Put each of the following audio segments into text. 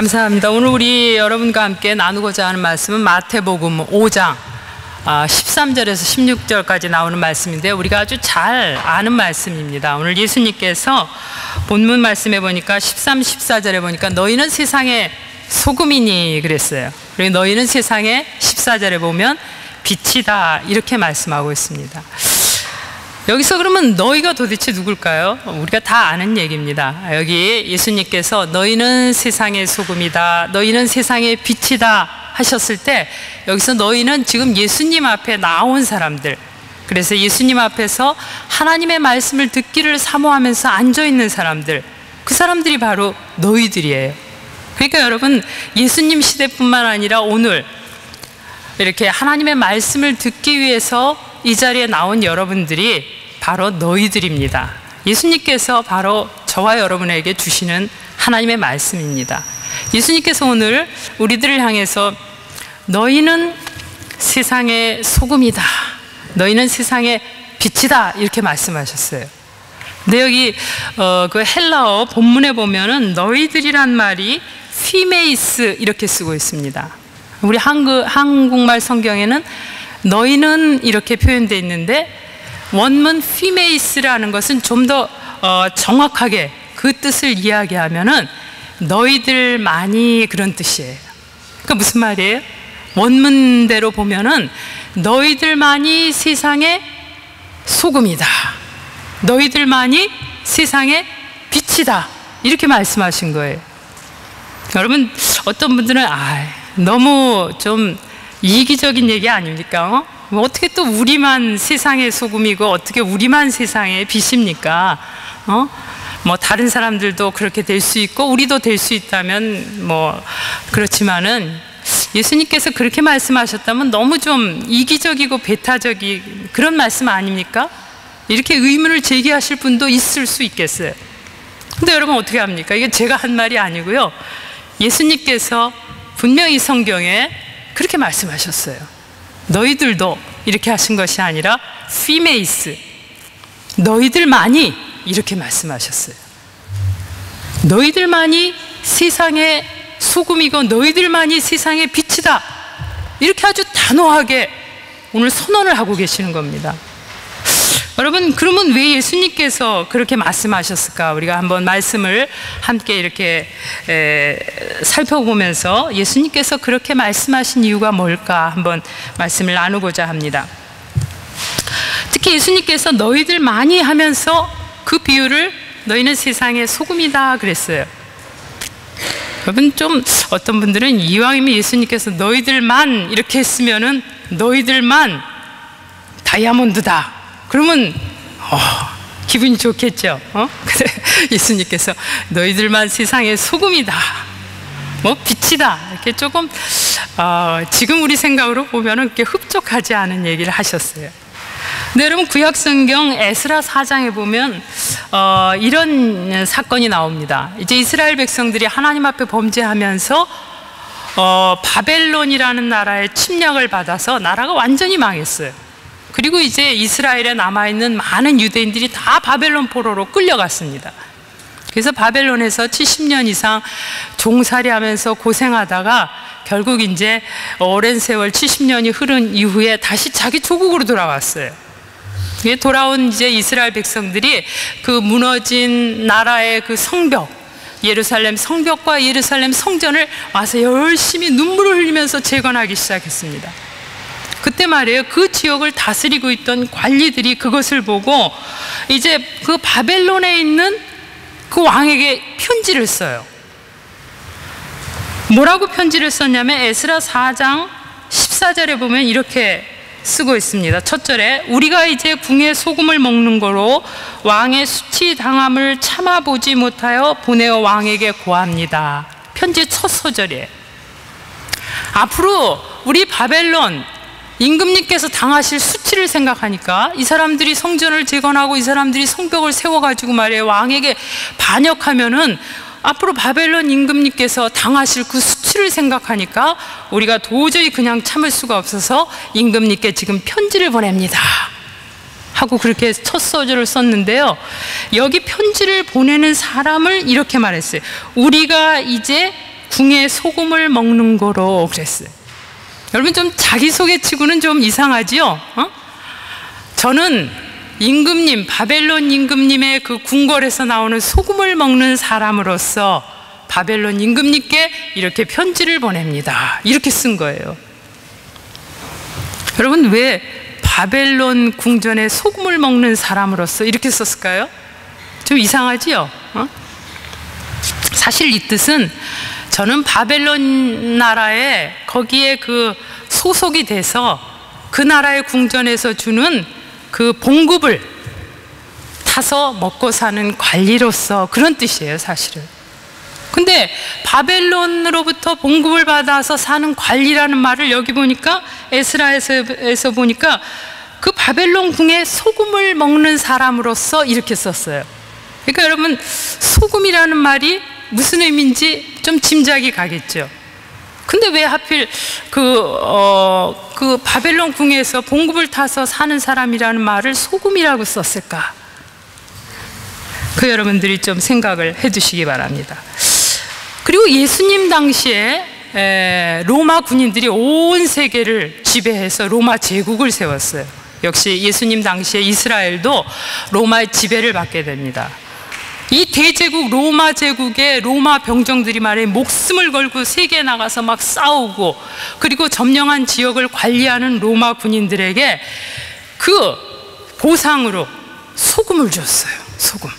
감사합니다. 오늘 우리 여러분과 함께 나누고자 하는 말씀은 마태복음 5장 13절에서 16절까지 나오는 말씀인데요. 우리가 아주 잘 아는 말씀입니다. 오늘 예수님께서 본문 말씀에 보니까 13, 14절에 보니까 너희는 세상의 소금이니 그랬어요. 그리고 너희는 세상의 14절에 보면 빛이다 이렇게 말씀하고 있습니다. 여기서 그러면 너희가 도대체 누굴까요? 우리가 다 아는 얘기입니다. 여기 예수님께서 너희는 세상의 소금이다, 너희는 세상의 빛이다 하셨을 때 여기서 너희는 지금 예수님 앞에 나온 사람들, 그래서 예수님 앞에서 하나님의 말씀을 듣기를 사모하면서 앉아있는 사람들, 그 사람들이 바로 너희들이에요. 그러니까 여러분, 예수님 시대뿐만 아니라 오늘 이렇게 하나님의 말씀을 듣기 위해서 이 자리에 나온 여러분들이 바로 너희들입니다. 예수님께서 바로 저와 여러분에게 주시는 하나님의 말씀입니다. 예수님께서 오늘 우리들을 향해서 너희는 세상의 소금이다, 너희는 세상의 빛이다 이렇게 말씀하셨어요. 근데 여기 그 헬라어 본문에 보면은 너희들이란 말이 피메이스 이렇게 쓰고 있습니다. 우리 한국말 성경에는 너희는 이렇게 표현되어 있는데 원문 피메이스라는 것은 좀 더 정확하게 그 뜻을 이야기하면은 너희들만이 그런 뜻이에요. 그러니까 무슨 말이에요? 원문대로 보면은 너희들만이 세상의 소금이다, 너희들만이 세상의 빛이다 이렇게 말씀하신 거예요. 여러분, 어떤 분들은 너무 좀 이기적인 얘기 아닙니까? 뭐 어떻게 또 우리만 세상의 소금이고 어떻게 우리만 세상의 빛입니까? 뭐 다른 사람들도 그렇게 될 수 있고 우리도 될 수 있다면 뭐 그렇지만은 예수님께서 그렇게 말씀하셨다면 너무 좀 이기적이고 배타적인 그런 말씀 아닙니까? 이렇게 의문을 제기하실 분도 있을 수 있겠어요. 근데 여러분 어떻게 합니까? 이게 제가 한 말이 아니고요, 예수님께서 분명히 성경에 그렇게 말씀하셨어요. 너희들도 이렇게 하신 것이 아니라 피메이스, 너희들만이 이렇게 말씀하셨어요. 너희들만이 세상의 소금이고 너희들만이 세상의 빛이다 이렇게 아주 단호하게 오늘 선언을 하고 계시는 겁니다. 여러분, 그러면 왜 예수님께서 그렇게 말씀하셨을까? 우리가 한번 말씀을 함께 이렇게 살펴보면서 예수님께서 그렇게 말씀하신 이유가 뭘까 한번 말씀을 나누고자 합니다. 특히 예수님께서 너희들만이 하면서 그 비유를 너희는 세상의 소금이다 그랬어요. 여러분, 좀 어떤 분들은 이왕이면 예수님께서 너희들만 이렇게 했으면은 너희들만 다이아몬드다 그러면 기분이 좋겠죠. 근데 예수님께서 너희들만 세상의 소금이다, 뭐 빛이다 이렇게 조금 지금 우리 생각으로 보면은 그렇게 흡족하지 않은 얘기를 하셨어요. 근데 여러분, 구약성경 에스라 4장에 보면 이런 사건이 나옵니다. 이제 이스라엘 백성들이 하나님 앞에 범죄하면서 바벨론이라는 나라의 침략을 받아서 나라가 완전히 망했어요. 그리고 이제 이스라엘에 남아있는 많은 유대인들이 다 바벨론 포로로 끌려갔습니다. 그래서 바벨론에서 70년 이상 종살이하면서 고생하다가 결국 이제 오랜 세월 70년이 흐른 이후에 다시 자기 조국으로 돌아왔어요. 돌아온 이제 이스라엘 백성들이 그 무너진 나라의 그 성벽, 예루살렘 성벽과 예루살렘 성전을 와서 열심히 눈물을 흘리면서 재건하기 시작했습니다. 그때 말이에요, 그 지역을 다스리고 있던 관리들이 그것을 보고 이제 그 바벨론에 있는 그 왕에게 편지를 써요. 뭐라고 편지를 썼냐면 에스라 4장 14절에 보면 이렇게 쓰고 있습니다. 첫 절에 우리가 이제 궁의 소금을 먹는 거로 왕의 수치당함을 참아보지 못하여 보내어 왕에게 고합니다. 편지의 첫 소절이에요. 앞으로 우리 바벨론 임금님께서 당하실 수치를 생각하니까 이 사람들이 성전을 재건하고 이 사람들이 성벽을 세워가지고 말이에요, 왕에게 반역하면은 앞으로 바벨론 임금님께서 당하실 그 수치를 생각하니까 우리가 도저히 그냥 참을 수가 없어서 임금님께 지금 편지를 보냅니다 하고 그렇게 첫 소절을 썼는데요, 여기 편지를 보내는 사람을 이렇게 말했어요. 우리가 이제 궁에 소금을 먹는 거로 그랬어요. 여러분 좀 자기소개치고는 좀 이상하지요? 저는 임금님, 바벨론 임금님의 그 궁궐에서 나오는 소금을 먹는 사람으로서 바벨론 임금님께 이렇게 편지를 보냅니다. 이렇게 쓴 거예요. 여러분 왜 바벨론 궁전에 소금을 먹는 사람으로서 이렇게 썼을까요? 좀 이상하지요? 사실 이 뜻은 저는 바벨론 나라에 거기에 그 소속이 돼서 그 나라의 궁전에서 주는 그 봉급을 타서 먹고 사는 관리로서 그런 뜻이에요, 사실은. 근데 바벨론으로부터 봉급을 받아서 사는 관리라는 말을 여기 보니까 에스라에서 보니까 그 바벨론 궁에 소금을 먹는 사람으로서 이렇게 썼어요. 그러니까 여러분 소금이라는 말이 무슨 의미인지 좀 짐작이 가겠죠. 근데 왜 하필 그 바벨론 궁에서 봉급을 타서 사는 사람이라는 말을 소금이라고 썼을까? 그 여러분들이 좀 생각을 해두시기 바랍니다. 그리고 예수님 당시에 로마 군인들이 온 세계를 지배해서 로마 제국을 세웠어요. 역시 예수님 당시에 이스라엘도 로마의 지배를 받게 됩니다. 이 대제국 로마 제국의 로마 병정들이 말해 목숨을 걸고 세계에 나가서 막 싸우고 그리고 점령한 지역을 관리하는 로마 군인들에게 그 보상으로 소금을 줬어요. 소금.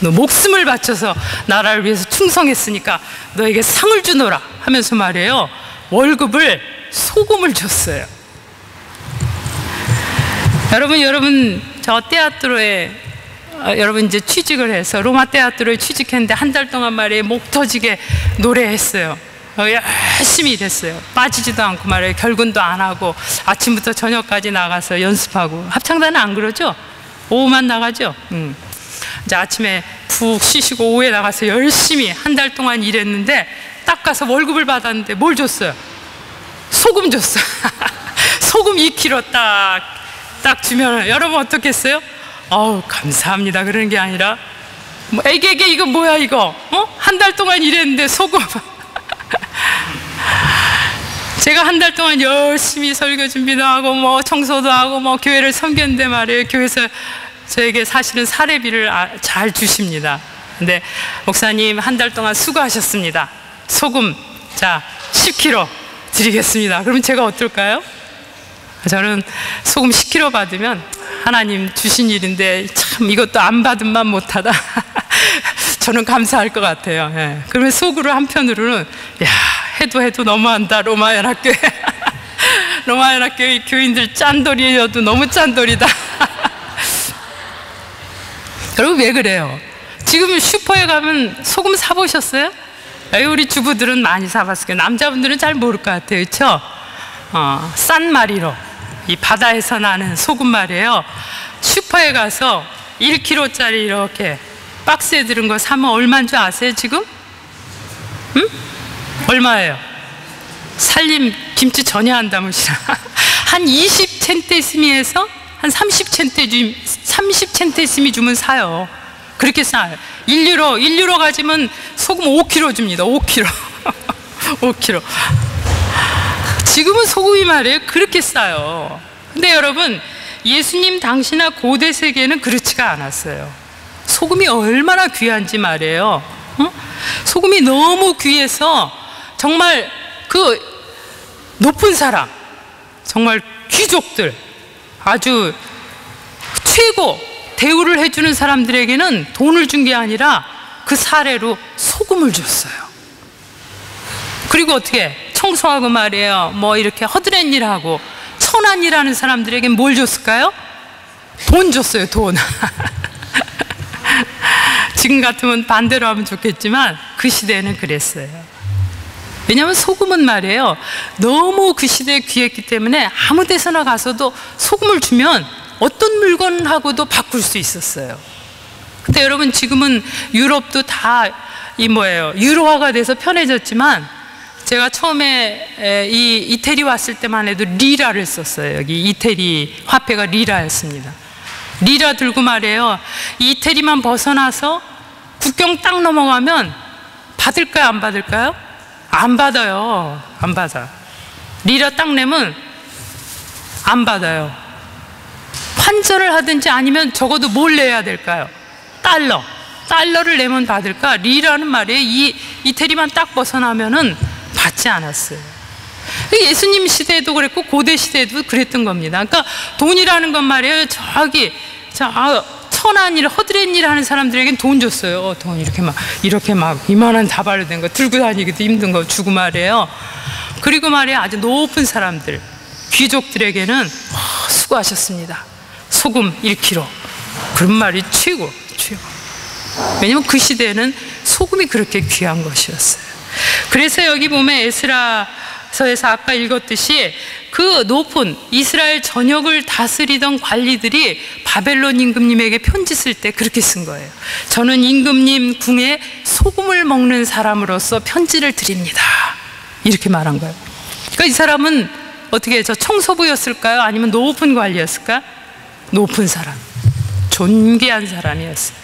너 목숨을 바쳐서 나라를 위해서 충성했으니까 너에게 상을 주노라 하면서 말해요. 월급을 소금을 줬어요. 여러분 저 테아트로에 여러분 이제 취직을 해서 로마 테아트로에 취직했는데 한 달 동안 말이에요 목 터지게 노래했어요. 열심히 됐어요. 빠지지도 않고 말이에요 결근도 안 하고 아침부터 저녁까지 나가서 연습하고. 합창단은 안 그러죠? 오후만 나가죠? 이제 아침에 푹 쉬시고 오후에 나가서 열심히 한 달 동안 일했는데 딱 가서 월급을 받았는데 뭘 줬어요? 소금 줬어요. 소금 2kg 딱 주면 여러분 어떻겠어요? 어우 감사합니다 그러는 게 아니라 뭐 애게 이거 뭐야 이거 한 달 동안 일했는데 소금. 제가 한 달 동안 열심히 설교 준비도 하고 뭐 청소도 하고 뭐 교회를 섬겼는데 말이에요 교회에서 저에게 사실은 사례비를 잘 주십니다. 근데 목사님 한 달 동안 수고하셨습니다. 소금 자 10kg 드리겠습니다. 그러면 제가 어떨까요? 저는 소금 10kg 받으면 하나님 주신 일인데 참 이것도 안 받은만 못하다. 저는 감사할 것 같아요. 예. 그러면 속으로 한편으로는 야 해도 너무한다 로마연합교회. 로마연합교회 교인들 짠돌이여도 너무 짠돌이다. 여러분 왜 그래요? 지금 슈퍼에 가면 소금 사보셨어요? 우리 주부들은 많이 사봤을 거예요. 남자분들은 잘 모를 것 같아요. 그렇죠? 산 마리로 이 바다에서 나는 소금 말이에요. 슈퍼에 가서 1kg짜리 이렇게 박스에 들은 거 사면 얼마인 줄 아세요 지금? 응? 얼마예요? 살림 김치 전혀 안 담으시나? 한 20센테스미에서 한 30센테스미 주면 사요. 그렇게 싸요. 1유로 가지면 소금 5kg 줍니다. 5kg. 5kg. 지금은 소금이 말이에요 그렇게 싸요. 근데 여러분 예수님 당시나 고대 세계는 그렇지가 않았어요. 소금이 얼마나 귀한지 말이에요. 소금이 너무 귀해서 정말 그 높은 사람 정말 귀족들 아주 최고 대우를 해주는 사람들에게는 돈을 준 게 아니라 그 사례로 소금을 줬어요. 그리고 어떻게 청소하고 말이에요 뭐 이렇게 허드렛 일하고 천한 일하는 사람들에게 뭘 줬을까요? 돈 줬어요. 돈. 지금 같으면 반대로 하면 좋겠지만 그 시대에는 그랬어요. 왜냐하면 소금은 말이에요 너무 그 시대에 귀했기 때문에 아무 데서나 가서도 소금을 주면 어떤 물건하고도 바꿀 수 있었어요. 근데 여러분 지금은 유럽도 다 유로화가 돼서 편해졌지만 제가 처음에 이 이태리 왔을 때만 해도 리라를 썼어요. 여기 이태리 화폐가 리라였습니다. 리라 들고 말이에요 이태리만 벗어나서 국경 딱 넘어가면 받을까요? 안 받을까요? 안 받아요. 안 받아. 리라 딱 내면 안 받아요. 환전을 하든지 아니면 적어도 뭘 내야 될까요? 달러를 내면 받을까? 리라는 말이에요. 이 이태리만 딱 벗어나면은 받지 않았어요. 예수님 시대에도 그랬고 고대 시대에도 그랬던 겁니다. 그러니까 돈이라는 건 말이에요. 천한 일, 허드렛 일 하는 사람들에겐 돈 줬어요. 돈 이렇게 막 이만한 다발로 된 거 들고 다니기도 힘든 거 주고 말이에요. 그리고 말이에요. 아주 높은 사람들, 귀족들에게는 수고하셨습니다. 소금 1kg. 그런 말이 최고. 왜냐면 그 시대에는 소금이 그렇게 귀한 것이었어요. 그래서 여기 보면 에스라서에서 아까 읽었듯이 그 높은 이스라엘 전역을 다스리던 관리들이 바벨론 임금님에게 편지 쓸 때 그렇게 쓴 거예요. 저는 임금님 궁에 소금을 먹는 사람으로서 편지를 드립니다. 이렇게 말한 거예요. 그러니까 이 사람은 어떻게 저 청소부였을까요? 아니면 높은 관리였을까? 높은 사람, 존귀한 사람이었어요.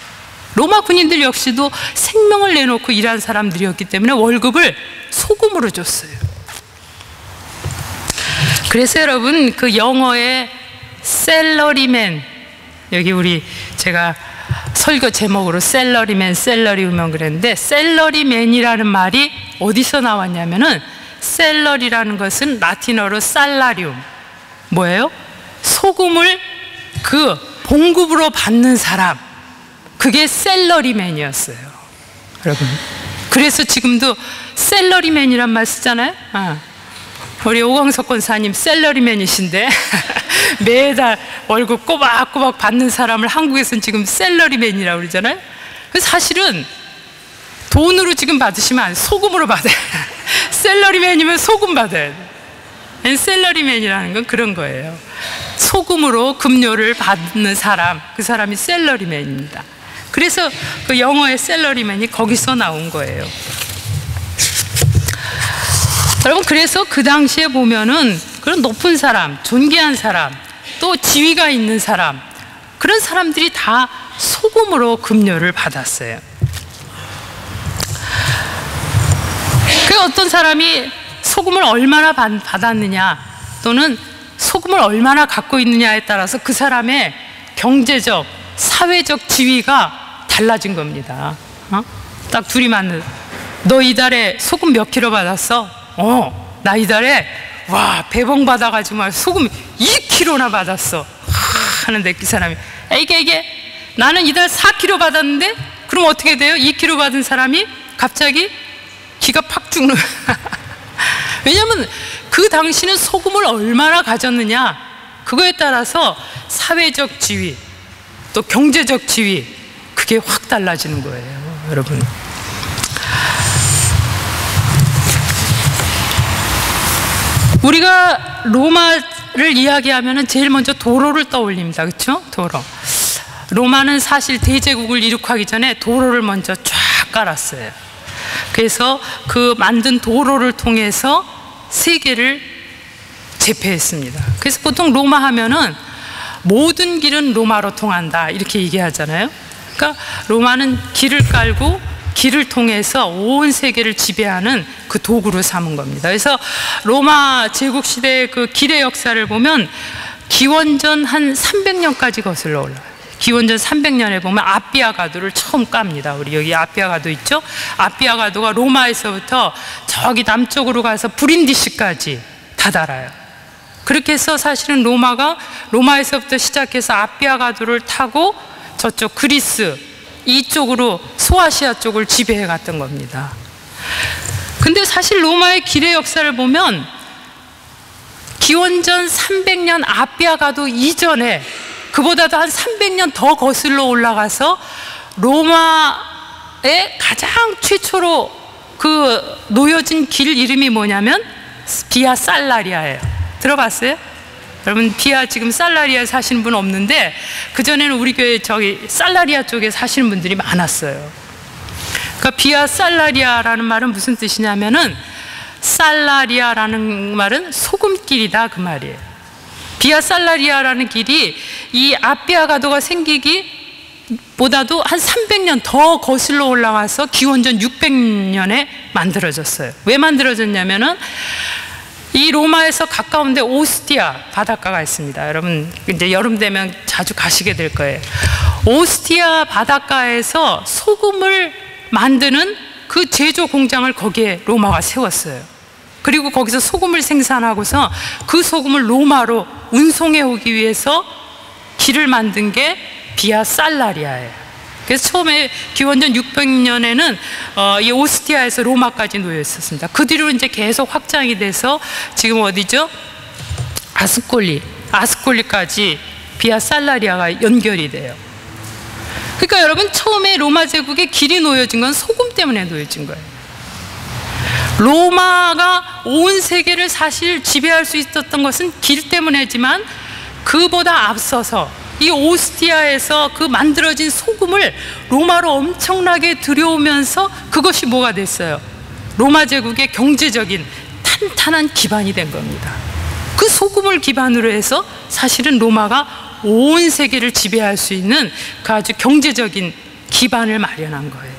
로마 군인들 역시도 생명을 내놓고 일한 사람들이었기 때문에 월급을 소금으로 줬어요. 그래서 여러분 그 영어의 셀러리맨, 여기 제가 설교 제목으로 셀러리우먼 그랬는데, 셀러리맨이라는 말이 어디서 나왔냐면은 셀러리라는 것은 라틴어로 살라리움, 뭐예요? 소금을 그 봉급으로 받는 사람, 그게 셀러리맨이었어요. 여러분, 그래서 지금도 셀러리맨이란 말 쓰잖아요. 우리 오광석 권사님 셀러리맨이신데 매달 월급 꼬박꼬박 받는 사람을 한국에서는 지금 셀러리맨이라고 그러잖아요. 사실은 돈으로 지금 받으시면 안 돼요. 소금으로 받아요. 셀러리맨이면 소금 받아야 돼요. 셀러리맨이라는 건 그런 거예요. 소금으로 급료를 받는 사람, 그 사람이 셀러리맨입니다. 그래서 그 영어의 셀러리맨이 거기서 나온 거예요. 여러분, 그래서 그 당시에 보면은 그런 높은 사람, 존귀한 사람, 또 지위가 있는 사람, 그런 사람들이 다 소금으로 급료를 받았어요. 그 어떤 사람이 소금을 얼마나 받았느냐, 또는 소금을 얼마나 갖고 있느냐에 따라서 그 사람의 경제적, 사회적 지위가 달라진 겁니다. 딱 둘이 맞는, 너 이달에 소금 몇 킬로 받았어? 나 이달에 배봉 받아가지고 막 소금 2kg나 받았어. 하는데 그 사람이 이게 나는 이달 4kg 받았는데, 그럼 어떻게 돼요? 2kg 받은 사람이 갑자기 기가 팍 죽는. 왜냐하면 그 당시는 소금을 얼마나 가졌느냐, 그거에 따라서 사회적 지위, 또 경제적 지위, 그게 확 달라지는 거예요, 여러분. 우리가 로마를 이야기하면 제일 먼저 도로를 떠올립니다. 그렇죠? 도로. 로마는 사실 대제국을 이룩하기 전에 도로를 먼저 쫙 깔았어요. 그래서 그 만든 도로를 통해서 세계를 제패했습니다. 그래서 보통 로마 하면은 모든 길은 로마로 통한다, 이렇게 얘기하잖아요. 그러니까 로마는 길을 깔고 길을 통해서 온 세계를 지배하는 그 도구로 삼은 겁니다. 그래서 로마 제국 시대의 그 길의 역사를 보면 기원전 한 300년까지 거슬러 올라가요. 기원전 300년에 보면 아피아 가도를 처음 깝니다. 우리 여기 아피아 가도 있죠? 아피아 가도가 로마에서부터 저기 남쪽으로 가서 브린디시까지 다다라요. 그렇게 해서 사실은 로마에서부터 시작해서 아피아 가도를 타고 저쪽 그리스 이쪽으로 소아시아 쪽을 지배해 갔던 겁니다. 근데 사실 로마의 길의 역사를 보면 기원전 300년 아피아 가도 이전에, 그보다도 한 300년 더 거슬러 올라가서 로마의 가장 최초로 그 놓여진 길 이름이 뭐냐면 비아 살라리아예요. 들어봤어요? 여러분, 비아 지금 살라리아에 사시는 분 없는데, 그전에는 우리 교회 저기 살라리아 쪽에 사시는 분들이 많았어요. 그러니까 비아 살라리아라는 말은 무슨 뜻이냐면은, 살라리아라는 말은 소금길이다, 그 말이에요. 비아 살라리아라는 길이 이 아피아 가도가 생기기 보다도 한 300년 더 거슬러 올라가서 기원전 600년에 만들어졌어요. 왜 만들어졌냐면은 이 로마에서 가까운데 오스티아 바닷가가 있습니다. 여러분 이제 여름 되면 자주 가시게 될 거예요. 오스티아 바닷가에서 소금을 만드는 그 제조 공장을 거기에 로마가 세웠어요. 그리고 거기서 소금을 생산하고서 그 소금을 로마로 운송해 오기 위해서 길을 만든 게 비아 살라리아예요. 그래서 처음에 기원전 600년에는 이 오스티아에서 로마까지 놓여 있었습니다. 그 뒤로 이제 계속 확장이 돼서 지금 어디죠? 아스콜리까지 비아 살라리아가 연결이 돼요. 그러니까 여러분 처음에 로마 제국에 길이 놓여진 건 소금 때문에 놓여진 거예요. 로마가 온 세계를 사실 지배할 수 있었던 것은 길 때문이지만 그보다 앞서서 이 오스티아에서 그 만들어진 소금을 로마로 엄청나게 들여오면서 그것이 뭐가 됐어요? 로마 제국의 경제적인 탄탄한 기반이 된 겁니다. 그 소금을 기반으로 해서 사실은 로마가 온 세계를 지배할 수 있는 그 아주 경제적인 기반을 마련한 거예요.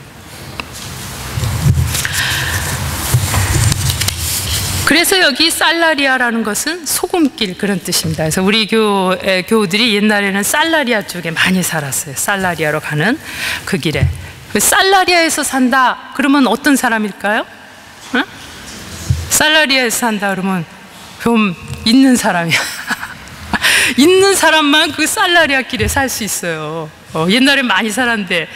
그래서 여기 살라리아라는 것은 소금길 그런 뜻입니다. 그래서 우리 교우들이 옛날에는 살라리아 쪽에 많이 살았어요. 살라리아로 가는 그 길에. 그 살라리아에서 산다 그러면 어떤 사람일까요? 응? 살라리아에서 산다 그러면 좀 있는 사람이야. 있는 사람만 그 살라리아 길에 살 수 있어요. 옛날엔 많이 살았는데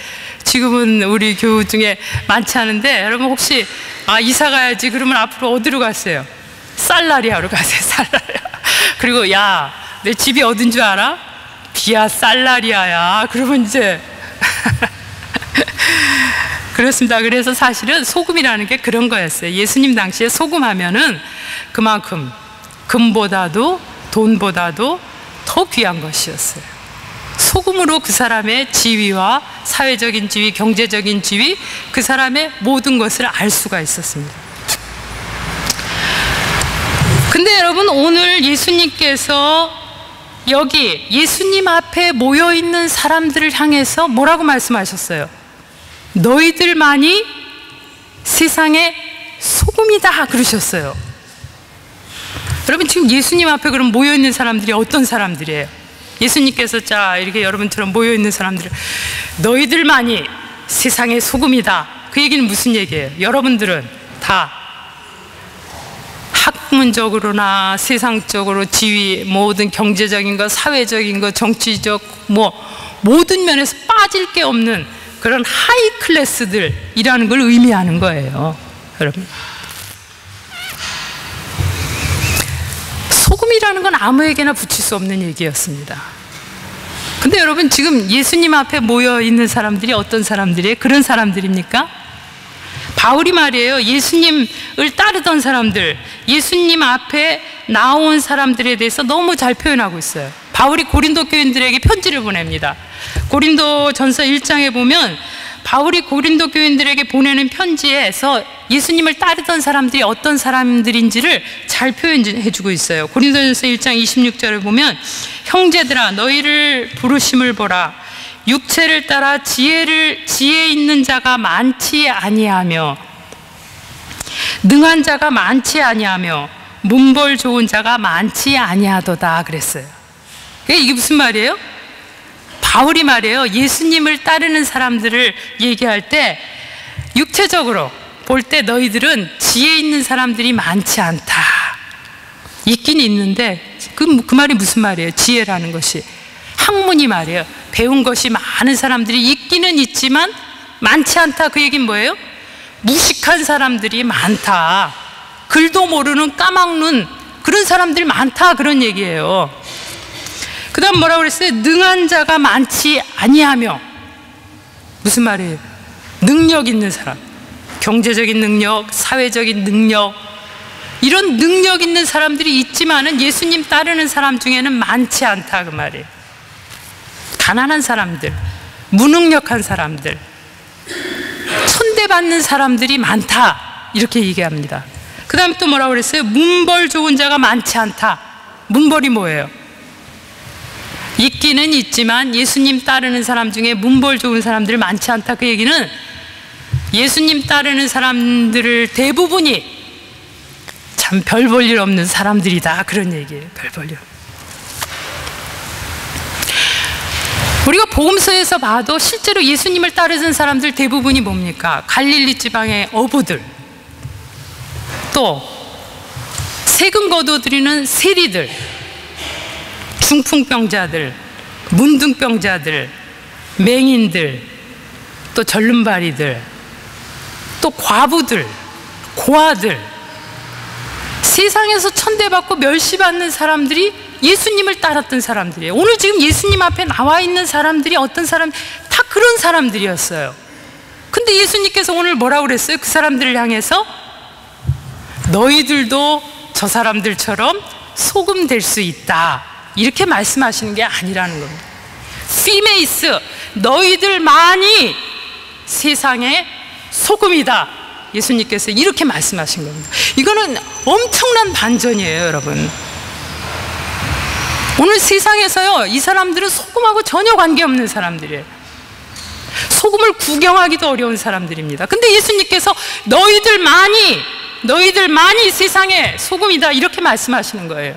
지금은 우리 교우 중에 많지 않은데 여러분 혹시 이사 가야지 그러면 앞으로 어디로 갔어요? 살라리아로 가세요. 살라리아. 그리고 야, 내 집이 어딘 줄 알아? 비아 살라리아야. 그러면 이제 그렇습니다. 그래서 사실은 소금이라는 게 그런 거였어요. 예수님 당시에 소금 하면은 그만큼 금보다도 돈보다도 더 귀한 것이었어요. 소금으로 그 사람의 지위와 사회적인 지위, 경제적인 지위, 그 사람의 모든 것을 알 수가 있었습니다. 근데 여러분 오늘 예수님께서 여기 예수님 앞에 모여있는 사람들을 향해서 뭐라고 말씀하셨어요? 너희들만이 세상의 소금이다 그러셨어요. 여러분 지금 예수님 앞에 그럼 모여있는 사람들이 어떤 사람들이에요? 예수님께서 자 이렇게 여러분처럼 모여있는 사람들을 너희들만이 세상의 소금이다 그 얘기는 무슨 얘기예요? 여러분들은 다 학문적으로나 세상적으로 지위 모든 경제적인 것 사회적인 것 정치적 모든 면에서 빠질 게 없는 그런 하이 클래스들이라는 걸 의미하는 거예요. 여러분 소금이라는 건 아무에게나 붙일 수 없는 얘기였습니다. 근데 여러분 지금 예수님 앞에 모여 있는 사람들이 어떤 사람들이에요? 그런 사람들입니까? 바울이 말이에요. 예수님을 따르던 사람들, 예수님 앞에 나온 사람들에 대해서 너무 잘 표현하고 있어요. 바울이 고린도 교인들에게 편지를 보냅니다. 고린도 전서 1장에 보면 바울이 고린도 교인들에게 보내는 편지에서 예수님을 따르던 사람들이 어떤 사람들인지를 잘 표현해주고 있어요. 고린도전서 1장 26절을 보면 형제들아 너희를 부르심을 보라. 육체를 따라 지혜 있는 자가 많지 아니하며 능한 자가 많지 아니하며 문벌 좋은 자가 많지 아니하도다 그랬어요. 이게 무슨 말이에요? 바울이 말이에요. 예수님을 따르는 사람들을 얘기할 때 육체적으로 볼 때 너희들은 지혜 있는 사람들이 많지 않다. 있긴 있는데 그 말이 무슨 말이에요? 지혜라는 것이 학문이 말이에요. 배운 것이 많은 사람들이 있기는 있지만 많지 않다. 그 얘기는 뭐예요? 무식한 사람들이 많다. 글도 모르는 까막눈 그런 사람들이 많다. 그런 얘기예요. 그 다음 뭐라고 그랬어요? 능한 자가 많지 아니하며 무슨 말이에요? 능력 있는 사람 경제적인 능력, 사회적인 능력 이런 능력 있는 사람들이 있지만은 예수님 따르는 사람 중에는 많지 않다 그 말이에요. 가난한 사람들, 무능력한 사람들, 천대받는 사람들이 많다 이렇게 얘기합니다. 그 다음에 또 뭐라고 그랬어요? 문벌 좋은 자가 많지 않다. 문벌이 뭐예요? 있기는 있지만 예수님 따르는 사람 중에 문벌 좋은 사람들이 많지 않다. 그 얘기는 예수님 따르는 사람들을 대부분이 참 별 볼 일 없는 사람들이다, 그런 얘기예요. 별 볼 일. 우리가 복음서에서 봐도 실제로 예수님을 따르는 사람들 대부분이 뭡니까? 갈릴리 지방의 어부들, 또 세금 거둬들이는 세리들, 중풍병자들, 문둥병자들, 맹인들, 또 절름발이들, 또 과부들, 고아들, 세상에서 천대받고 멸시받는 사람들이 예수님을 따랐던 사람들이에요. 오늘 지금 예수님 앞에 나와 있는 사람들이 어떤 사람, 다 그런 사람들이었어요. 근데 예수님께서 오늘 뭐라고 그랬어요? 그 사람들을 향해서 너희들도 저 사람들처럼 소금 될 수 있다, 이렇게 말씀하시는 게 아니라는 겁니다. 피메이스, 너희들만이 세상의 소금이다, 예수님께서 이렇게 말씀하신 겁니다. 이거는 엄청난 반전이에요, 여러분. 오늘 세상에서요, 이 사람들은 소금하고 전혀 관계없는 사람들이에요. 소금을 구경하기도 어려운 사람들입니다. 근데 예수님께서 너희들만이 세상의 소금이다, 이렇게 말씀하시는 거예요.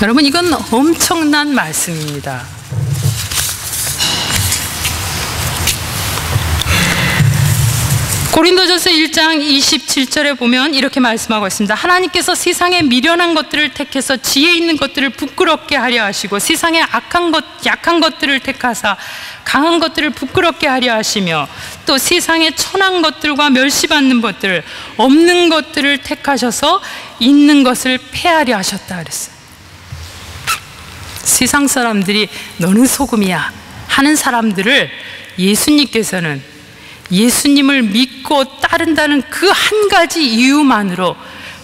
여러분, 이건 엄청난 말씀입니다. 고린도전서 1장 27절에 보면 이렇게 말씀하고 있습니다. 하나님께서 세상의 미련한 것들을 택해서 지혜 있는 것들을 부끄럽게 하려 하시고 세상의 약한 것들을 택하사 강한 것들을 부끄럽게 하려 하시며 또 세상의 천한 것들과 멸시받는 것들, 없는 것들을 택하셔서 있는 것을 폐하려 하셨다 그랬어요. 세상 사람들이 너는 소금이야 하는 사람들을 예수님께서는 예수님을 믿고 따른다는 그 한 가지 이유만으로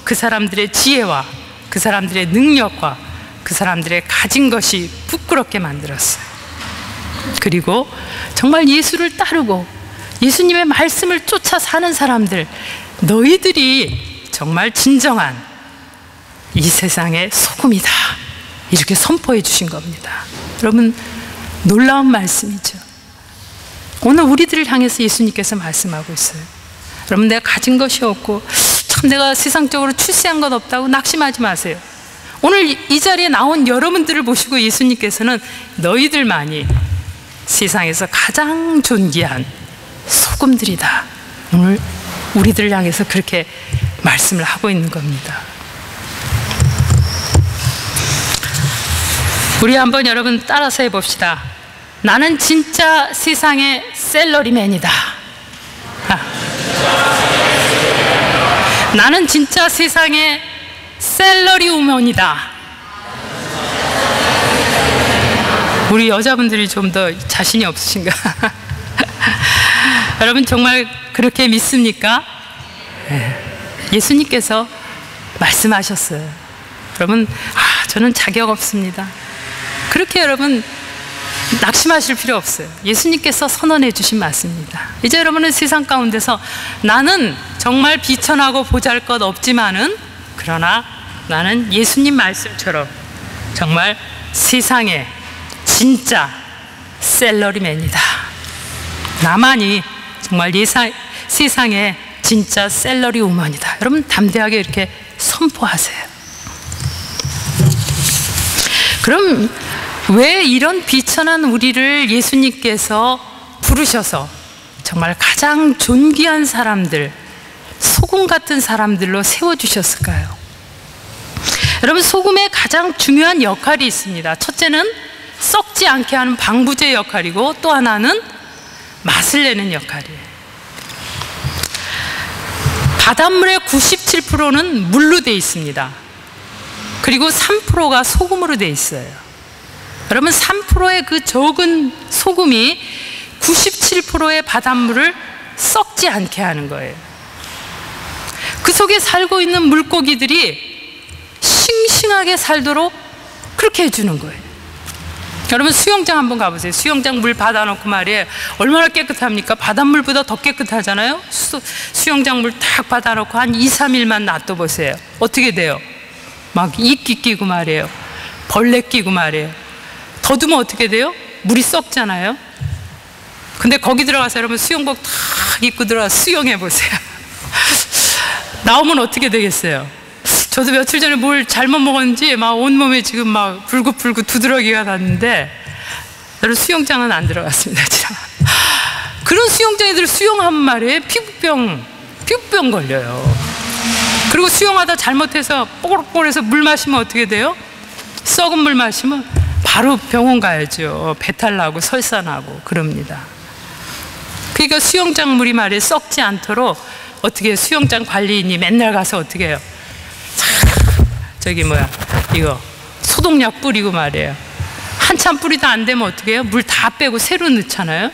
그 사람들의 지혜와 그 사람들의 능력과 그 사람들의 가진 것이 부끄럽게 만들었어요. 그리고 정말 예수를 따르고 예수님의 말씀을 쫓아 사는 사람들, 너희들이 정말 진정한 이 세상의 소금이다, 이렇게 선포해 주신 겁니다. 여러분, 놀라운 말씀이죠. 오늘 우리들을 향해서 예수님께서 말씀하고 있어요. 여러분, 내가 가진 것이 없고 참 내가 세상적으로 출세한 것 없다고 낙심하지 마세요. 오늘 이 자리에 나온 여러분들을 보시고 예수님께서는 너희들만이 세상에서 가장 존귀한 소금들이다, 오늘 우리들을 향해서 그렇게 말씀을 하고 있는 겁니다. 우리 한번 여러분 따라서 해봅시다. 나는 진짜 세상의 샐러리맨이다. 나는 진짜 세상의 샐러리 우먼이다. 우리 여자분들이 좀 더 자신이 없으신가? 여러분, 정말 그렇게 믿습니까? 예수님께서 말씀하셨어요. 여러분, 저는 자격 없습니다, 그렇게 여러분 낙심하실 필요 없어요. 예수님께서 선언해 주신 말씀입니다. 이제 여러분은 세상 가운데서 나는 정말 비천하고 보잘것 없지만은 그러나 나는 예수님 말씀처럼 정말 세상의 진짜 샐러리맨이다, 나만이 정말 세상의 진짜 샐러리 우먼이다. 여러분, 담대하게 이렇게 선포하세요. 그럼 왜 이런 비천한 우리를 예수님께서 부르셔서 정말 가장 존귀한 사람들, 소금 같은 사람들로 세워주셨을까요? 여러분, 소금에 가장 중요한 역할이 있습니다. 첫째는 썩지 않게 하는 방부제 역할이고 또 하나는 맛을 내는 역할이에요. 바닷물의 97%는 물로 되어 있습니다. 그리고 3%가 소금으로 되어 있어요. 여러분, 3%의 그 적은 소금이 97%의 바닷물을 썩지 않게 하는 거예요. 그 속에 살고 있는 물고기들이 싱싱하게 살도록 그렇게 해주는 거예요. 여러분 수영장 한번 가보세요. 수영장 물 받아놓고 말이에요. 얼마나 깨끗합니까? 바닷물보다 더 깨끗하잖아요. 수영장 물 딱 받아놓고 한 2, 3일만 놔둬보세요. 어떻게 돼요? 막 이끼 끼고 말이에요. 벌레 끼고 말이에요. 더 두면 어떻게 돼요? 물이 썩잖아요. 근데 거기 들어가서 여러분 수영복 탁 입고 들어가서 수영해보세요. 나오면 어떻게 되겠어요? 저도 며칠 전에 뭘 잘못 먹었는지 막 온몸에 지금 막 불긋불긋 두드러기가 났는데 여러분 수영장은 안 들어갔습니다. 그런 수영장애들 수영하면 말이에요. 피부병 걸려요. 그리고 수영하다 잘못해서 뽀글뽀글해서 물 마시면 어떻게 돼요? 썩은 물 마시면 바로 병원 가야죠. 배탈 나고 설사 나고 그럽니다. 그러니까 수영장 물이 말이에요. 썩지 않도록 어떻게 해요? 수영장 관리인이 맨날 가서 어떻게 해요? 저기 뭐야 이거 소독약 뿌리고 말이에요. 한참 뿌리다 안 되면 어떻게 해요? 물 다 빼고 새로 넣잖아요.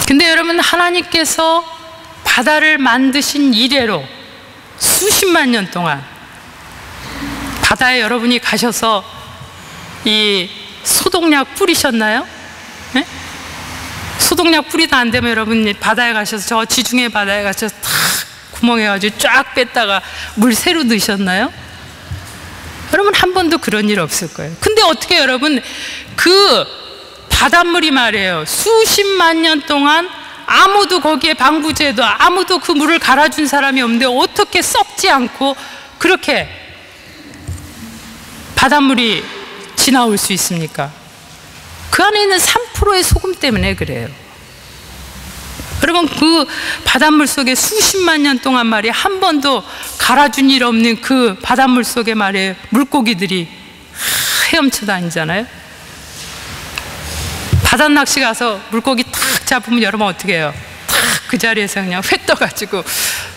근데 여러분 하나님께서 바다를 만드신 이래로 수십만 년 동안 바다에 여러분이 가셔서 이 소독약 뿌리셨나요? 네? 소독약 뿌리다 안 되면 여러분 바다에 가셔서 저 지중해 바다에 가셔서 탁 구멍해가지고 쫙 뺐다가 물 새로 넣으셨나요? 여러분 한 번도 그런 일 없을 거예요. 근데 어떻게 여러분 그 바닷물이 말이에요. 수십만 년 동안 아무도 거기에 방부제도 아무도 그 물을 갈아준 사람이 없는데 어떻게 썩지 않고 그렇게 바닷물이 지나올 수 있습니까? 그 안에 있는 3%의 소금 때문에 그래요. 여러분 그 바닷물 속에 수십만 년 동안 말이에요. 한 번도 갈아준 일 없는 그 바닷물 속에 말이에요. 물고기들이 헤엄쳐 다니잖아요. 바닷낚시 가서 물고기 탁 잡으면 여러분 어떻게 해요? 탁 그 자리에서 그냥 회 떠가지고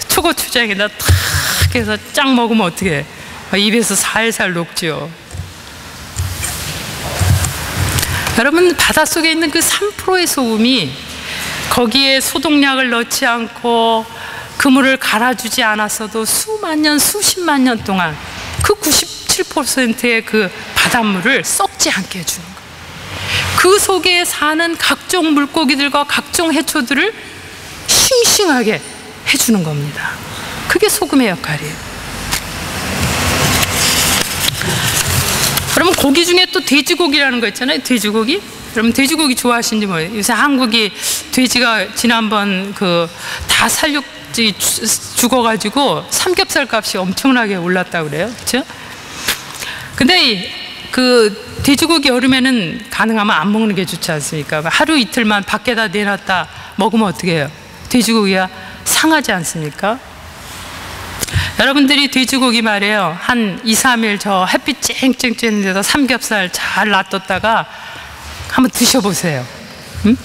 초고추장에다 탁 해서 쫙 먹으면 어떻게 해? 입에서 살살 녹죠. 여러분 바닷속에 있는 그 3%의 소금이 거기에 소독약을 넣지 않고 그 물을 갈아주지 않았어도 수만 년, 수십만 년 동안 그 97%의 그 바닷물을 썩지 않게 해주는 거예요. 그 속에 사는 각종 물고기들과 각종 해초들을 싱싱하게 해주는 겁니다. 그게 소금의 역할이에요. 여러분 고기 중에 또 돼지고기라는 거 있잖아요. 돼지고기. 여러분 돼지고기 좋아하시는지 뭐예요? 요새 한국이 돼지가 지난번 그 다 살육지 죽어가지고 삼겹살 값이 엄청나게 올랐다고 그래요. 그렇죠? 근데 그 돼지고기 여름에는 가능하면 안 먹는 게 좋지 않습니까? 하루 이틀만 밖에다 내놨다 먹으면 어떻게 해요? 돼지고기가 상하지 않습니까? 여러분들이 돼지고기 말이에요. 한 2, 3일 저 햇빛 쨍쨍 쬐는 데서 삼겹살 잘 놔뒀다가 한번 드셔보세요. 응?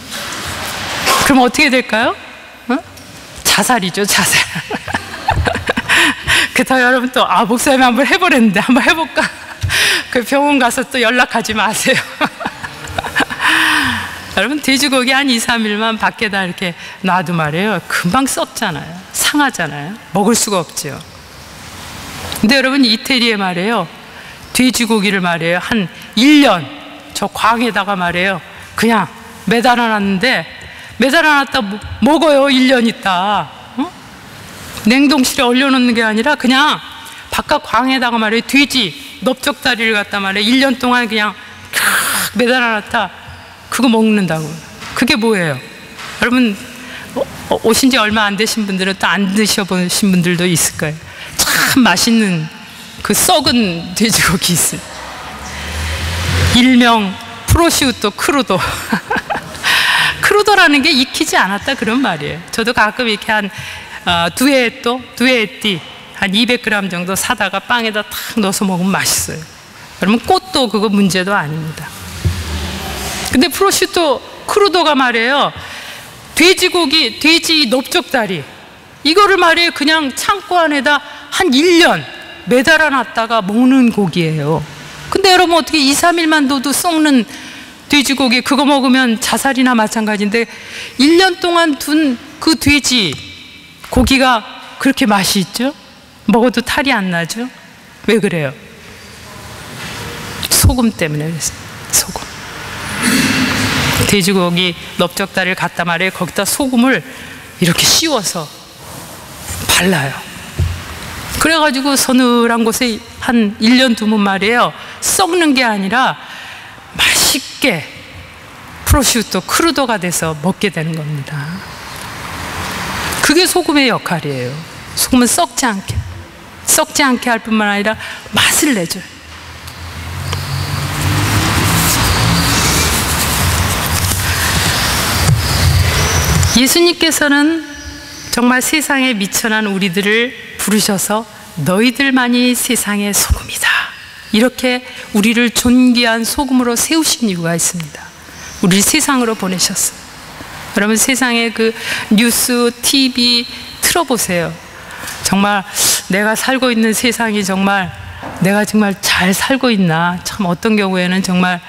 그럼 어떻게 될까요? 응? 자살이죠, 자살. 그래서 여러분 또 목사님 한번 해보랬는데 한번 해볼까? 그 병원 가서 또 연락하지 마세요. 여러분 돼지고기 한 2, 3일만 밖에다 이렇게 놔도 말이에요. 금방 썩잖아요. 상하잖아요. 먹을 수가 없죠. 근데 여러분 이태리에 말이에요. 돼지고기를 말이에요. 한 1년 저 광에다가 말이에요. 그냥 매달아 놨는데 매달아 놨다 먹어요. 1년 있다. 어? 냉동실에 얼려놓는 게 아니라 그냥 바깥 광에다가 말이에요. 돼지 넓적다리를 갖다 말이에요. 1년 동안 그냥 매달아 놨다 그거 먹는다고. 그게 뭐예요? 여러분 오신 지 얼마 안 되신 분들은 또 안 드셔보신 분들도 있을 거예요. 참 맛있는 그 썩은 돼지고기 있어요. 일명 프로시우토 크루도. 크루도라는 게 익히지 않았다 그런 말이에요. 저도 가끔 이렇게 한 두에띠 한 200g 정도 사다가 빵에다 탁 넣어서 먹으면 맛있어요. 그러면 꽃도 그거 문제도 아닙니다. 근데 프로시우토 크루도가 말이에요. 돼지고기, 돼지 넓적다리 이거를 말이에요. 그냥 창고 안에다 한 1년 매달아 놨다가 먹는 고기예요. 근데 여러분 어떻게 2, 3일만 둬도 썩는 돼지고기 그거 먹으면 자살이나 마찬가지인데 1년 동안 둔 그 돼지 고기가 그렇게 맛이 있죠? 먹어도 탈이 안 나죠? 왜 그래요? 소금 때문에 그랬어요. 소금. 돼지고기 넓적다리를 갖다 말이에요. 거기다 소금을 이렇게 씌워서 발라요. 그래가지고 서늘한 곳에 한 1년 두면 말이에요. 썩는 게 아니라 맛있게 프로슈토 크루도가 돼서 먹게 되는 겁니다. 그게 소금의 역할이에요. 소금은 썩지 않게 할 뿐만 아니라 맛을 내줘요. 예수님께서는 정말 세상에 미천한 우리들을 부르셔서 너희들만이 세상의 소금이다, 이렇게 우리를 존귀한 소금으로 세우신 이유가 있습니다. 우리를 세상으로 보내셨어요. 여러분, 세상에 그 뉴스, TV 틀어보세요. 정말 내가 살고 있는 세상이 정말 내가 정말 잘 살고 있나, 참 어떤 경우에는 정말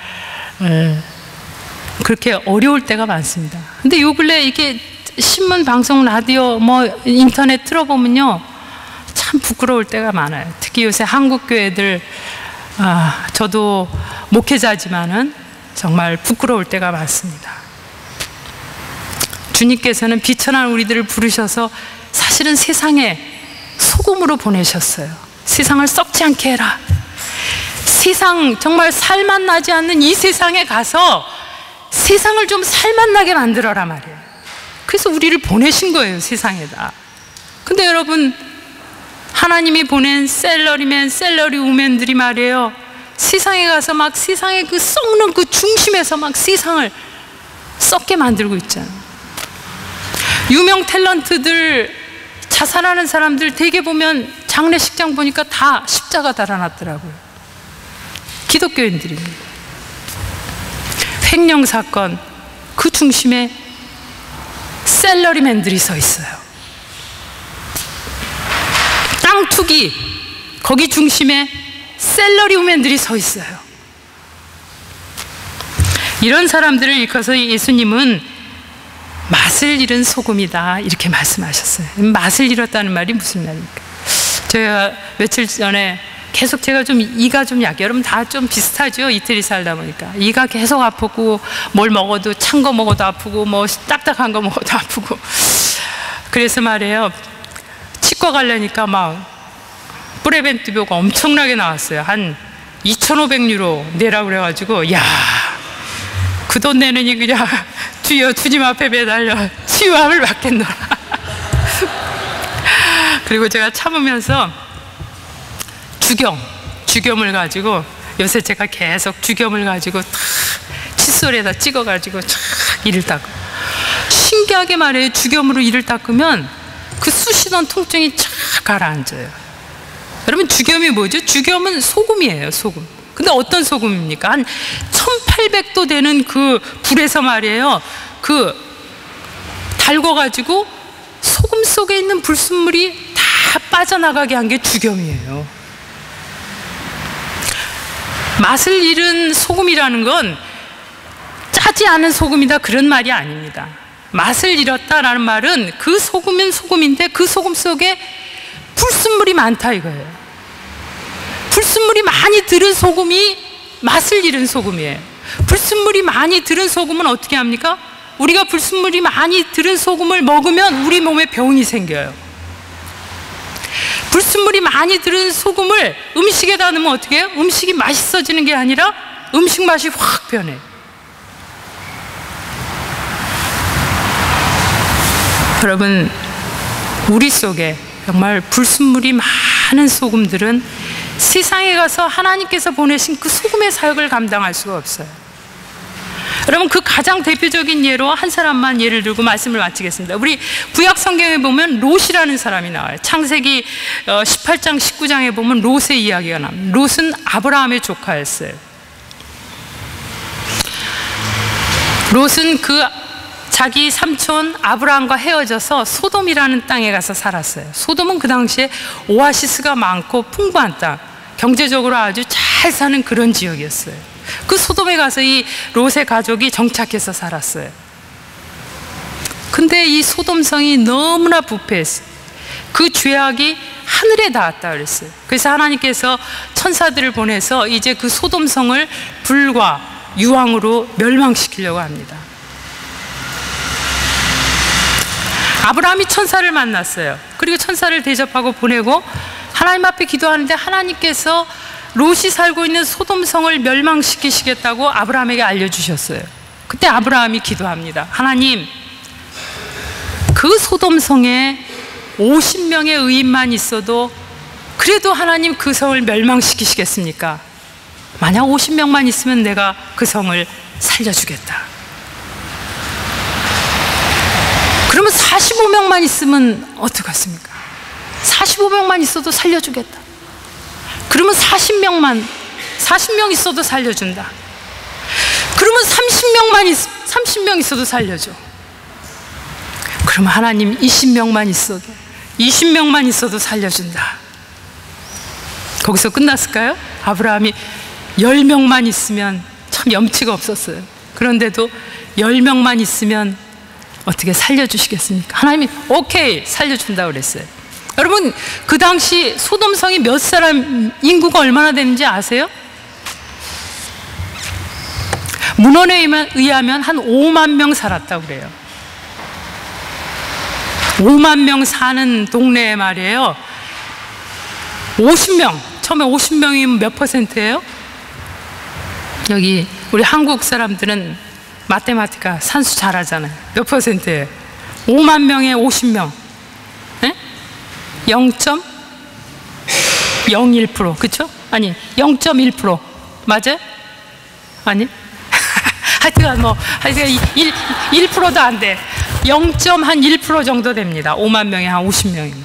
그렇게 어려울 때가 많습니다. 근데 요 근래 이게 신문, 방송, 라디오, 뭐 인터넷 틀어보면요, 참 부끄러울 때가 많아요. 특히 요새 한국 교회들, 저도 목회자지만은 정말 부끄러울 때가 많습니다. 주님께서는 비천한 우리들을 부르셔서 사실은 세상에 소금으로 보내셨어요. 세상을 썩지 않게 해라. 세상, 정말 살맛 나지 않는 이 세상에 가서 세상을 좀 살맛 나게 만들어라 말이에요. 그래서 우리를 보내신 거예요, 세상에다. 근데 여러분, 하나님이 보낸 샐러리맨, 샐러리우맨들이 말이에요, 세상에 가서 막 세상의 그 썩는 그 중심에서 막 세상을 썩게 만들고 있잖아요. 유명 탤런트들, 자살하는 사람들 대개 보면 장례식장 보니까 다 십자가 달아놨더라고요. 기독교인들입니다. 횡령 사건, 그 중심에 샐러리맨들이 서 있어요. 땅 투기, 거기 중심에 샐러리우맨들이 서 있어요. 이런 사람들을 일컬어서 예수님은 맛을 잃은 소금이다, 이렇게 말씀하셨어요. 맛을 잃었다는 말이 무슨 말입니까? 제가 며칠 전에 계속 제가 좀 이가 좀 약해요. 여러분 다 좀 비슷하죠? 이태리 살다 보니까 이가 계속 아프고, 뭘 먹어도, 찬 거 먹어도 아프고, 뭐 딱딱한 거 먹어도 아프고. 그래서 말이에요, 치과 가려니까 막 프레벤티브가 엄청나게 나왔어요. 한 2,500유로 내라고 그래가지고, 야, 그 돈 내느니 그냥 주여 주님 앞에 매달려 치유함을 받겠노라. 그리고 제가 참으면서 주겸을 가지고, 요새 제가 계속 주겸을 가지고 칫솔에다 찍어가지고 촥 이를 닦고, 신기하게 말해요. 주겸으로 이를 닦으면 그 쑤시던 통증이 쫙 가라앉아요. 여러분, 주겸이 뭐죠? 주겸은 소금이에요, 소금. 근데 어떤 소금입니까? 한 1800도 되는 그 불에서 말이에요, 그 달궈가지고 소금 속에 있는 불순물이 다 빠져나가게 한 게 주겸이에요. 맛을 잃은 소금이라는 건 짜지 않은 소금이다, 그런 말이 아닙니다. 맛을 잃었다라는 말은 그 소금은 소금인데 그 소금 속에 불순물이 많다 이거예요. 불순물이 많이 들은 소금이 맛을 잃은 소금이에요. 불순물이 많이 들은 소금은 어떻게 합니까? 우리가 불순물이 많이 들은 소금을 먹으면 우리 몸에 병이 생겨요. 불순물이 많이 들은 소금을 음식에다 넣으면 어떻게 해요? 음식이 맛있어지는 게 아니라 음식 맛이 확 변해요. 여러분, 우리 속에 정말 불순물이 많은 소금들은 세상에 가서 하나님께서 보내신 그 소금의 사역을 감당할 수가 없어요. 여러분, 그 가장 대표적인 예로 한 사람만 예를 들고 말씀을 마치겠습니다. 우리 구약 성경에 보면 롯이라는 사람이 나와요. 창세기 18장 19장에 보면 롯의 이야기가 나옵니다. 롯은 아브라함의 조카였어요. 롯은 그 자기 삼촌 아브라함과 헤어져서 소돔이라는 땅에 가서 살았어요. 소돔은 그 당시에 오아시스가 많고 풍부한 땅, 경제적으로 아주 잘 사는 그런 지역이었어요. 그 소돔에 가서 이 롯의 가족이 정착해서 살았어요. 근데 이 소돔성이 너무나 부패했어요. 그 죄악이 하늘에 닿았다 그랬어요. 그래서 하나님께서 천사들을 보내서 이제 그 소돔성을 불과 유황으로 멸망시키려고 합니다. 아브라함이 천사를 만났어요. 그리고 천사를 대접하고 보내고 하나님 앞에 기도하는데 하나님께서 롯이 살고 있는 소돔성을 멸망시키시겠다고 아브라함에게 알려주셨어요. 그때 아브라함이 기도합니다. 하나님, 그 소돔성에 50명의 의인만 있어도 그래도 하나님 그 성을 멸망시키시겠습니까? 만약 50명만 있으면 내가 그 성을 살려주겠다. 그러면 45명만 있으면 어떡하십니까? 45명만 있어도 살려주겠다. 그러면 40명 있어도 살려준다. 그러면 30명 있어도 살려줘. 그러면 하나님 20명만 있어도 살려준다. 거기서 끝났을까요? 아브라함이 10명만 있으면, 참 염치가 없었어요. 그런데도 10명만 있으면 어떻게 살려주시겠습니까? 하나님이 오케이, 살려준다고 그랬어요. 여러분, 그 당시 소돔성이 몇 사람, 인구가 얼마나 되는지 아세요? 문헌에 의하면 한 5만 명 살았다고 그래요. 5만 명 사는 동네에 말이에요, 50명, 처음에 50명이면 몇 %예요? 여기 우리 한국 사람들은 마테마티카 산수 잘하잖아요. 몇 %예요? 5만 명에 50명. 0.01%, 그쵸? 아니, 0.1% 맞아요? 아니? 하여튼 1%도 안 돼. 0.1% 정도 됩니다. 5만 명에 한 50명이면.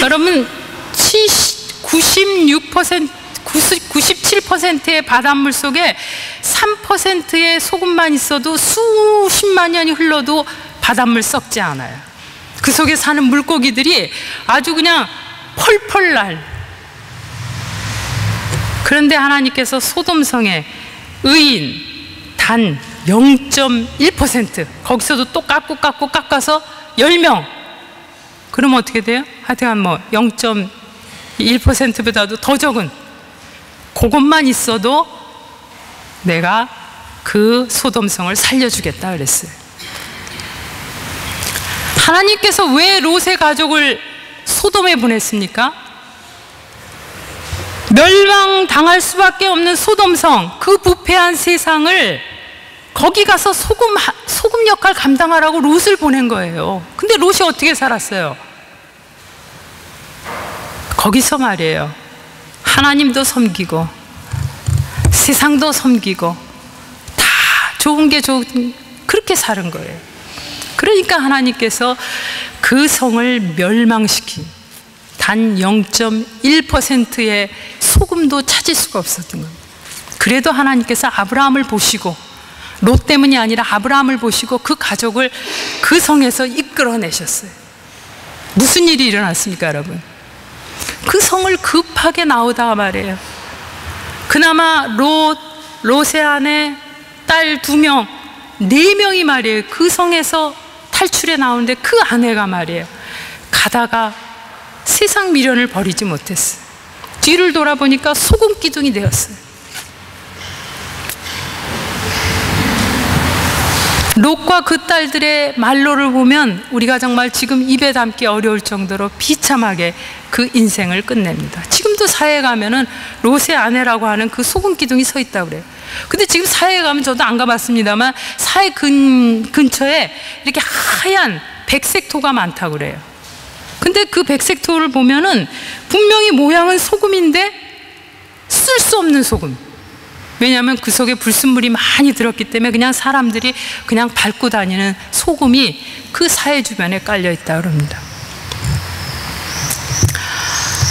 여러분, 97%의 바닷물 속에 3%의 소금만 있어도 수십만 년이 흘러도 바닷물 썩지 않아요. 그 속에 사는 물고기들이 아주 그냥 펄펄 날. 그런데 하나님께서 소돔성에 의인 단 0.1%, 거기서도 또 깎아서 10명. 그러면 어떻게 돼요? 하여튼 0.1%보다도 더 적은 그것만 있어도 내가 그 소돔성을 살려주겠다 그랬어요. 하나님께서 왜 롯의 가족을 소돔에 보냈습니까? 멸망당할 수밖에 없는 소돔성, 그 부패한 세상을 거기 가서 소금 역할 감당하라고 롯을 보낸 거예요. 근데 롯이 어떻게 살았어요? 거기서 말이에요, 하나님도 섬기고 세상도 섬기고 다 좋은 게 그렇게 사는 거예요. 그러니까 하나님께서 그 성을 멸망시킨 단 0.1%의 소금도 찾을 수가 없었던 겁니다. 그래도 하나님께서 아브라함을 보시고, 롯 때문이 아니라 아브라함을 보시고 그 가족을 그 성에서 이끌어내셨어요. 무슨 일이 일어났습니까, 여러분? 그 성을 급하게 나오다가 말이에요, 그나마 롯의 아내, 딸 2명, 4명이 말이에요, 그 성에서 탈출해 나오는데 그 아내가 말이에요, 가다가 세상 미련을 버리지 못했어요. 뒤를 돌아보니까 소금 기둥이 되었어요. 롯과 그 딸들의 말로를 보면 우리가 정말 지금 입에 담기 어려울 정도로 비참하게 그 인생을 끝냅니다. 지금도 사회에 가면은 롯의 아내라고 하는 그 소금 기둥이 서 있다고 그래요. 근데 지금 사회에 가면, 저도 안 가봤습니다만, 사회 근처에 이렇게 하얀 백색토가 많다고 그래요. 근데 그 백색토를 보면은 분명히 모양은 소금인데 쓸 수 없는 소금. 왜냐하면 그 속에 불순물이 많이 들었기 때문에 그냥 사람들이 그냥 밟고 다니는 소금이 그 사회 주변에 깔려 있다고 합니다.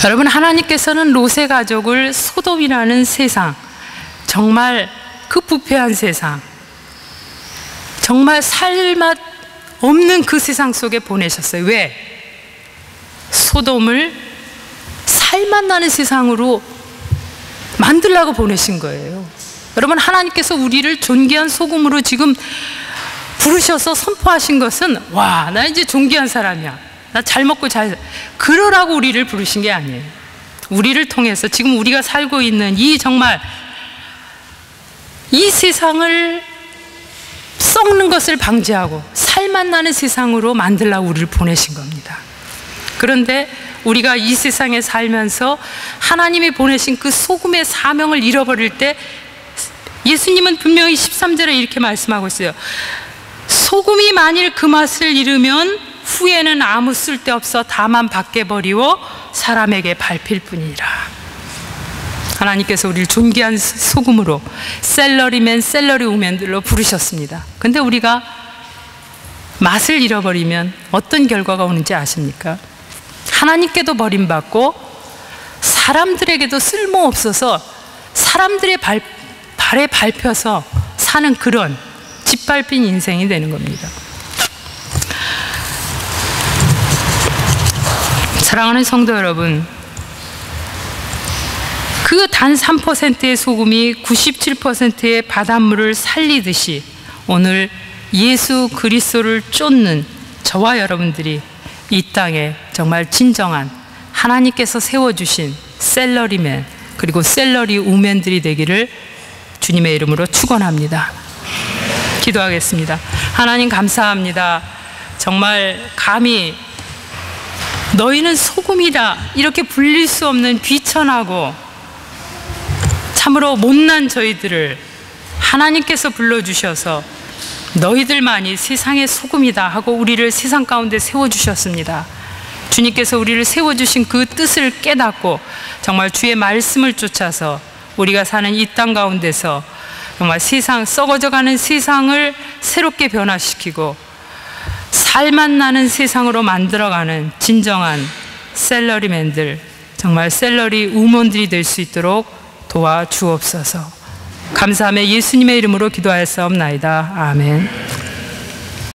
여러분, 하나님께서는 롯의 가족을 소돔이라는 세상, 정말 그 부패한 세상, 정말 살맛 없는 그 세상 속에 보내셨어요. 왜? 소돔을 살맛 나는 세상으로 만들라고 보내신 거예요. 여러분, 하나님께서 우리를 존귀한 소금으로 지금 부르셔서 선포하신 것은, 와, 나 이제 존귀한 사람이야, 나 잘 먹고 잘 그러라고 우리를 부르신 게 아니에요. 우리를 통해서 지금 우리가 살고 있는 이 정말 이 세상을 썩는 것을 방지하고 살맛 나는 세상으로 만들라고 우리를 보내신 겁니다. 그런데 우리가 이 세상에 살면서 하나님이 보내신 그 소금의 사명을 잃어버릴 때 예수님은 분명히 13절에 이렇게 말씀하고 있어요. 소금이 만일 그 맛을 잃으면 후에는 아무 쓸데없어 다만 밖에 버리워 사람에게 밟힐 뿐이라. 하나님께서 우리를 존귀한 소금으로 샐러리맨, 샐러리 우맨들로 부르셨습니다. 근데 우리가 맛을 잃어버리면 어떤 결과가 오는지 아십니까? 하나님께도 버림받고 사람들에게도 쓸모없어서 사람들의 발에 밟혀서 사는 그런 짓밟힌 인생이 되는 겁니다. 사랑하는 성도 여러분, 그 단 3%의 소금이 97%의 바닷물을 살리듯이 오늘 예수 그리스도를 쫓는 저와 여러분들이 이 땅에 정말 진정한 하나님께서 세워주신 샐러리맨 그리고 샐러리 우맨들이 되기를 주님의 이름으로 축원합니다. 기도하겠습니다. 하나님 감사합니다. 정말 감히 너희는 소금이다 이렇게 불릴 수 없는 비천하고 참으로 못난 저희들을 하나님께서 불러주셔서 너희들만이 세상의 소금이다 하고 우리를 세상 가운데 세워주셨습니다. 주님께서 우리를 세워주신 그 뜻을 깨닫고 정말 주의 말씀을 쫓아서 우리가 사는 이 땅 가운데서 정말 세상 썩어져가는 세상을 새롭게 변화시키고 살맛 나는 세상으로 만들어가는 진정한 샐러리맨들, 정말 샐러리 우먼들이 될 수 있도록 도와주옵소서. 감사하며 예수님의 이름으로 기도하였사옵나이다. 아멘.